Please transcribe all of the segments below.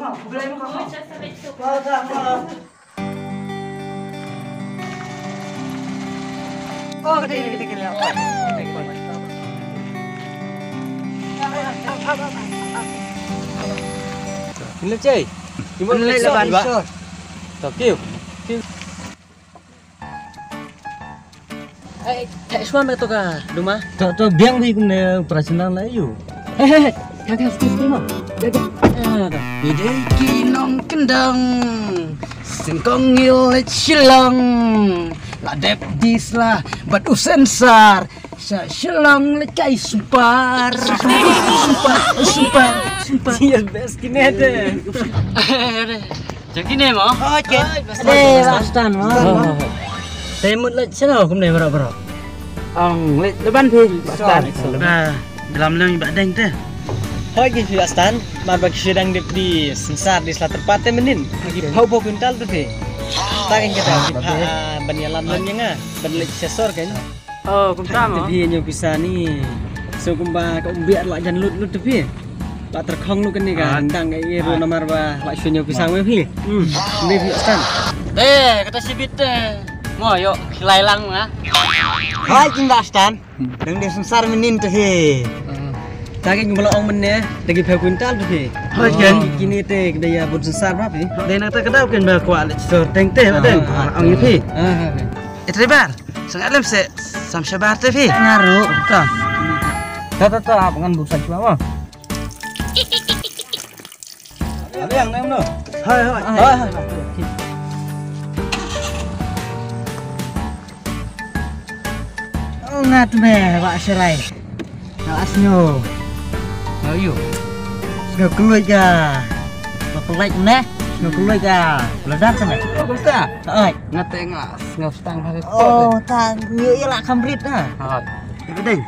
Oh, gede. Ini cai. Gimana lebar Pak? Tokyo. Suami tu kah rumah? Tuh biang di kumne operasional lah yuk. Kakak skema. Bidai kinong kendang, singkong ilet silang, ladep dislah batu sensar, silang lekai sumpar. Sial best kini ada. Jadi ni mo? Oh, Bastan mo. Saya mut lek sana kumne berapa? Ang leban pi bastan. Nah, dalam lem badeng teh. Hai gitu Bastan, marbak sedang di sensar di Selatan Pate menin. Lagi pau pintal tu deh. Takin kita banyalan lemnya ngah, banlek sesor kan. Oh, kumta mo. Tapi nyo bisa ni. So kumba ka umbiar la jan lut tapi. La terkhong lu kan ni kan. Tang kai ru nomor ba la sunyo pisang we pi. Ni Bastan. Kata sibit ngoyo lailang ngah. Hai Jin Bastan. Dang di sensar menin tu he. Takin kumba ong men lagi pau pintal tu he. Hai kan Kini teh kedaya bun sensar berapa? Dan nak kedau kan ba kuat lek sesor teng teh badeng. Ong ni pi. Etrebar, sangat lem se sam syabar teh pi. Ngaruh. Tak, pengen busan cuma mah. Ada yang nem no. Hai. Oh ngat meh, Pak Serai. Alasnyo. Ayo. Sudah keluar ga. Pelek neh, sudah keluar ga. Belajar sama. Oh, betul. Hai. Ngate ngas, ngostang hari Oh, tak nyu lah kamrit ha. Hai. Bedeng.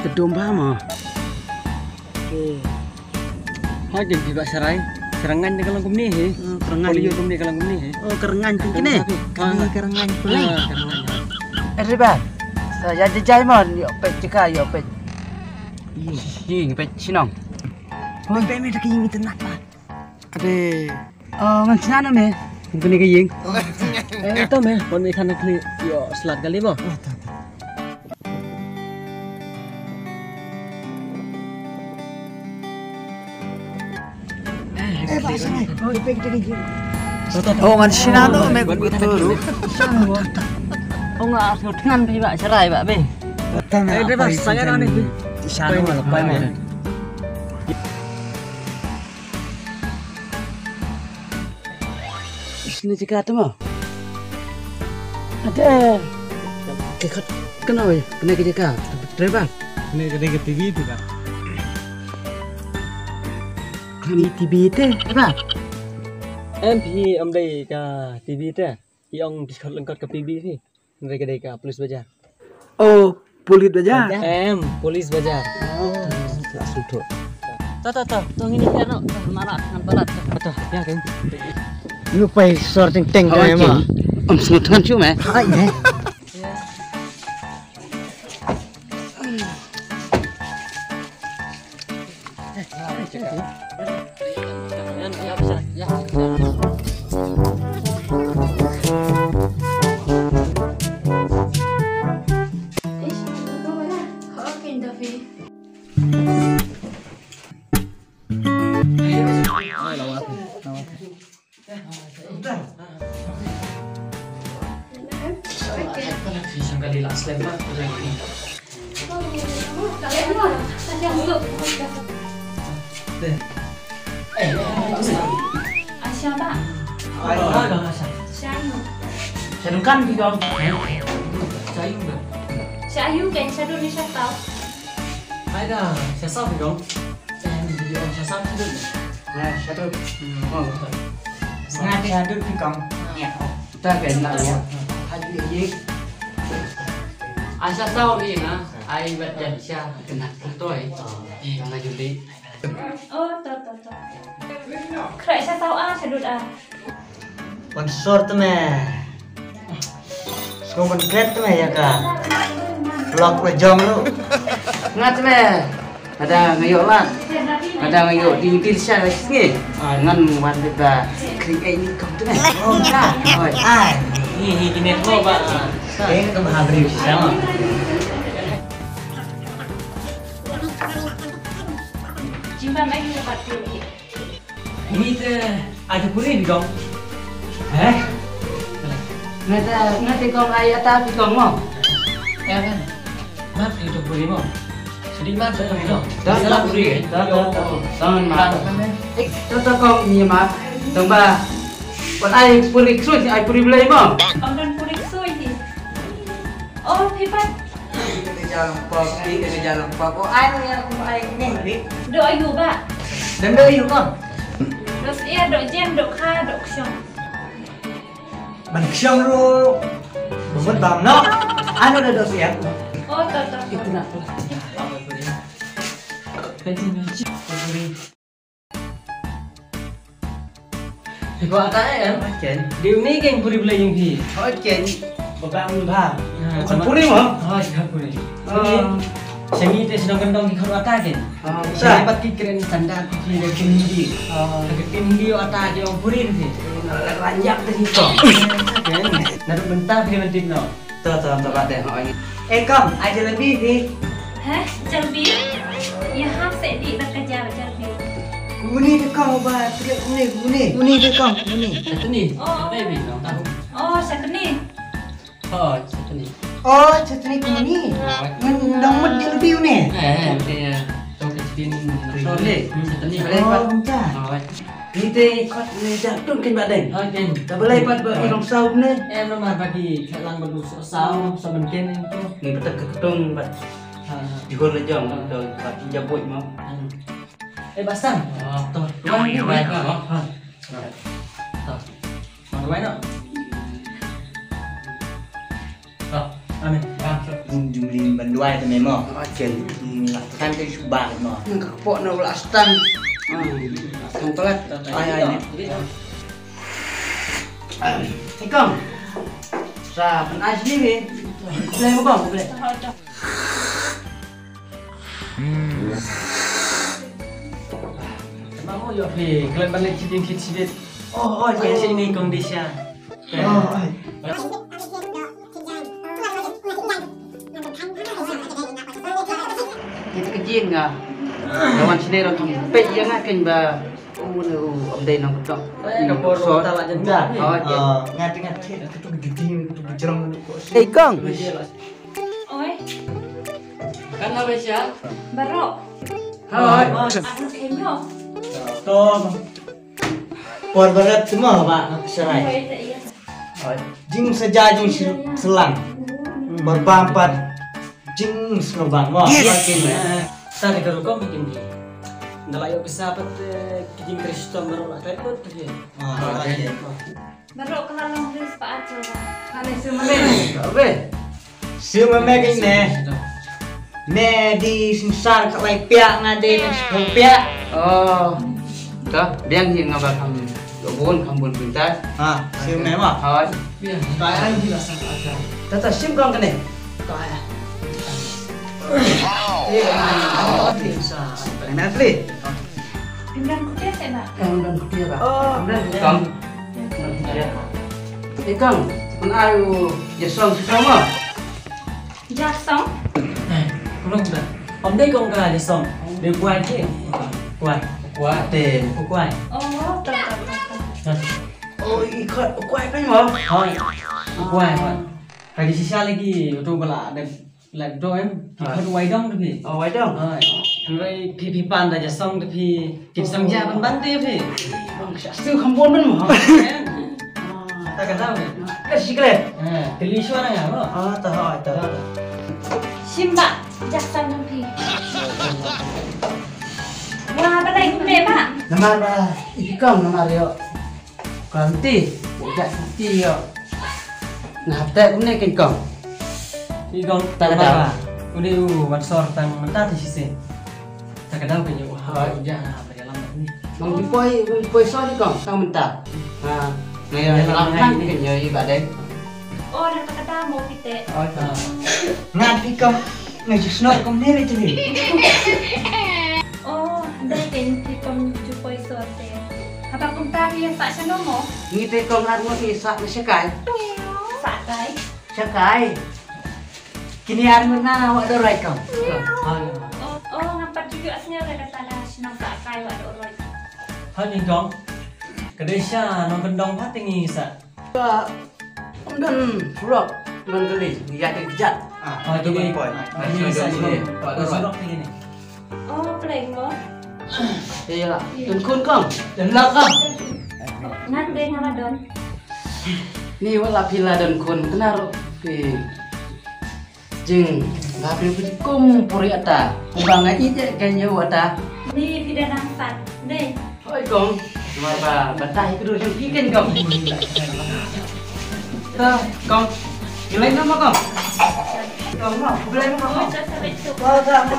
Kedomba mah. Hai jadi Pak Serai. Serangan dengan kum ni he. Kerengan. Polio kum ni kalau kum ni he. Oh, kerengan tu kini. Kerengan pelek. Kerengan. Saya jajai mon, yo pet cika yo pet. Ih, ngepet sinong. Oh, pet me tak ingin tenat pa. Ade. Man sana me. Mungkin ni kaying. Itu meh, pon ikan nak yo selat kali mo. Oh, ipek kita gigi. Oh, man sinano me guru. Oh, nggak dengan pi Pak Serai Pak be. Ada pas saya kan ni. Di sana malah pai me. Sini cika tu mo. Ada. Kekat kenapa ya? Kena ke cika. Driver. Ini kedai ke TV itu kan? Kami TV teh, Pak. MP om đây ka TV teh. Yang diskon lengkap ke TV sih. Mereka dari ka polis bajar. Oh, pulit aja. Polis bajar. Oh, Sudut. Tuh ini kan marah dengan balat. Betul, ya kan. Ini pai sorting teng Oh, mah. Om sudut kan cuma. Hai ne. Siapa? Sadukan di dong. Si Ayu kan saya dulu saya tahu. Ada, saya sah dong. Saya sah dulu. Nah, satu. Oh, Ngati hadut di kong. kita kena ya. Hadut ye. Asa tahu ni na, ai buat jadi sia kena tertoi. Kena judi. Oh, tahu. Kira saya tahu saya dulu Sponsor tu meh. Skomen kret tu meh ya ka. Vlog lo jong lu. Ngat me. Ada ngayo lah. Sen tapi Ada ngayo di siya lagi. Ngan wan kita kering ini kau tu kan. Oh, dah. Oi. Ini kinet mo ba? Eh, kamu habis sama. jimba mai ni dapat tu. Ini tu ada purin dong. Eh? Ngati kong ay ata pi kong mo. Ya kan? Mat itu purin mo. Sedih mat tu dong. Dah purin. Tangan ma. Toto kong ni ma. Tong ba. Kon ay puri ksu ay puri belai mo. Om dan purik sui ni. Oh, pipat. Jalan pok. Oh, ay ni. Dok ayu ba. Dan dari itu kan. Dok ia dok jem dok kha dok syong. Ban siang ru. Bukan bang no. Anu dah dos ya. Oh, to. Itu nak. Ibu ata em. Dia ni kan puri belai yang pi. Okey. Babang ba. Bukan purin mo. Oh, sudah purin. Semi tu sedang gendong di kau ata kan. Saya dapat keren standar pi dan tinggi. Tinggi ata dia orang purin pi. Ranjak tadi kong. Kan? Naruh bentar dia nanti no. Tuh deh. Eh kam, ada lebih di. Hah? Jalbi. Ya ha se di nak kerja jalbi. Uni tu kam ba, teriak uni. Uni tu kam, uni. Satu ni. Oh. Baby, dong tahu. Oh, satu ni. Oh, satu ni. Oh, cetni uni. Ngendang mud di lebih uni. Dia tahu kecilin. Sorry. Satu ni. Oh, enggak. Kita ikut ni jatuh kan badan. Oh, kan. Tak boleh pat orang saub ni. Em nomor bagi kelang berdua sao sebenken itu. Ni betul ketung pat. Jujur aja mau pat jabut mau. Bastan. Oh, tuh. Tuan ni baik no. Tuh. Mau baik no. Tuh. Amin. Jumlin banduai tu memang. Okey. Kan tu subang mo. Kepok nak ulas tang. Tang telat. Ay ni. Ikam. Sa penas ni. Boleh mo bang? Boleh. Dah. Mau yo pi, kalian balik sidit. Oh, jadi sini kondisi. Oh, ai. Kita kejin ngah. Lawan sini orang pek yang akan ba. Om day nang betul. Kapor talak jenda. Oh, okey. Ngati tu gede tu jerong tu. Ikang. Oi, Kan apa sih? barok. Hai. Aku kemyo. Tom. Por berat semua pak serai. Oi, tak iya. Jing saja jing selang. Berpampat jing selobang. Wah, makin. Tadi kalau kau bikin di. Nalayo bisa apa kijing Kristus baru nak telepon tu dia. Ah, okey. Barok kelalong ris pak aco. Kali semene. Oke. Siapa mekin ne? Ne di sinsar kat lai piak ngade sepuluh piak. Oh. Dah, biang yang ngabak kamu. Dobon kamu pintar. Ha, siapa memang. Hai. Biar kaya jelas ada. Tata sim kong kene. Kaya. Bisa. Enak li. Pinggan kuda tak nak? Dan dia ba. Oh, kong. Ikang, pun ayu jesong sama. Jasong. Kurang dah. Om dai kong ka je som. Dia kuat je. Kuat. Kuat deh. Kuat. Oh, tak. Oh, ikut kuat kan mo. Thôi. Kuat. Phải đi xa lagi tu bala ada lagi do em. Kita tu waidong tu pi. Oh, wai dong. Hai. Rồi pi pan dah jasong tu pi. Kip samja ban tu pi. Still kampun man mo. Tak kata ni. Kasih kle. Keli suara ngah lo. Ah, tahu. Simba, jasong nampi. Wah, badai kuda pak. Nama ba? Ikang nama dia. Kanti. Budak kanti yo. Nah, tak punya kengkong. Di kong Tak kata. Udah wansor tang mentah di sisi. Tak kata punya wah udah berjalan ni. Mang dipoi so di kong, kang mentah. Ha, ngayon lang kan kenyo ibaday. Oh, dah tak kata mau kita. Oh, Ngati kam ngajis no kam nere tu. đây đến thì con chụp quay sửa thế apa cũng ta đi phải cho nó mỏ Ni te kong lar mo isa na sekay. phải cái Sekay. Kini ar mo na wa do right kong. oh ngapa juga asnya ada kata dah senang tak kai wa do roi Thôi nhìn con. Cái đây xa nó vẫn đông phát tình sa. Om dan rock dan geli ya ke kejat. Thôi cái đi. Ini sa ini. Pak surok ini nih. oh pleng mo Iya lah. Dan kun kong. Dan lak kong. ngan deh nama don Ni wala pila dan kun kenaro pi jeng ngapri pi kum puri ata ubanga ije kanyo ata ni tidak nampak deh oi kong cuma batai kudu yang ikan kong ta kong gilai nama kong kong mau gilai nama oh kong saya sampai